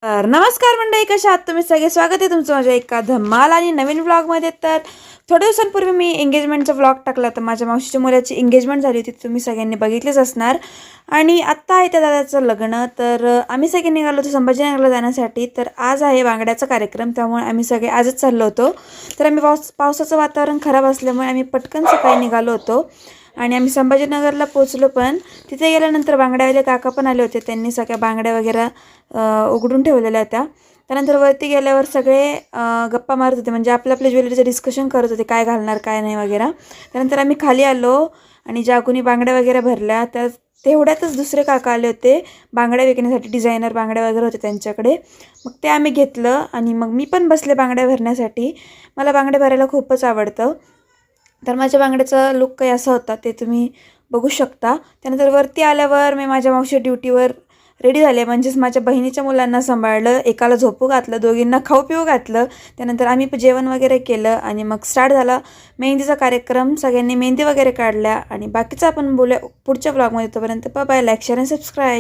तर नमस्कार मंडळी, कशा आहात तुम्ही सगळे? स्वागत आहे तुमचं माझ्या एका धमाल आणि नवीन व्लॉगमध्ये. तर थोड्या दिवसांपूर्वी मी एंगेजमेंटचा व्लॉग टाकला. तर माझ्या मावशीच्या मुलाची एंगेजमेंट झाली होती, तुम्ही सगळ्यांनी बघितलीच असणार. आणि आत्ता आहे त्या दादाचं लग्न. तर आम्ही सगळे निघालो होतो संभाजीनगरला जाण्यासाठी. तर आज आहे बांगड्याचा कार्यक्रम, त्यामुळे आम्ही सगळे आजच चाललो होतो. तर आम्ही पावसाचं वातावरण खराब असल्यामुळे आम्ही पटकन सकाळी निघालो होतो आणि आम्ही संभाजीनगरला पोचलो. पण तिथे गेल्यानंतर बांगड्यावाले काका पण आले होते. त्यांनी सगळ्या बांगड्या वगैरे उघडून ठेवलेल्या होत्या. त्यानंतर वरती गेल्यावर सगळे गप्पा मारत होते, म्हणजे आपल्या ज्वेलरीचं डिस्कशन करत होते, काय घालणार काय नाही वगैरे. त्यानंतर आम्ही खाली आलो आणि ज्या कोणी बांगड्या वगैरे भरल्या त्या तेवढ्यातच दुसरे काका आले होते बांगड्या विकण्यासाठी. डिझायनर बांगड्या वगैरे होते त्यांच्याकडे. मग ते आम्ही घेतलं आणि मग मी पण बसले बांगड्या भरण्यासाठी. मला बांगड्या भरायला खूपच आवडतं. तर माझ्या बांगड्याचा लुक काही असा होता, ते तुम्ही बघू शकता. त्यानंतर वरती आल्यावर मी माझ्या मावशी ड्युटीवर रेडी झाले, म्हणजेच माझ्या बहिणीच्या मुलांना सांभाळलं, एकाला झोपू घातलं, दोघींना खाऊ पिऊ घातलं. त्यानंतर आम्ही जेवण वगैरे केलं आणि मग स्टार्ट झाला मेहंदीचा कार्यक्रम. सगळ्यांनी मेहंदी वगैरे काढल्या आणि बाकीचं आपण बोलूया पुढच्या ब्लॉगमध्ये. तोपर्यंत बाय बाय. लाईक शेअर आणि सबस्क्राईब.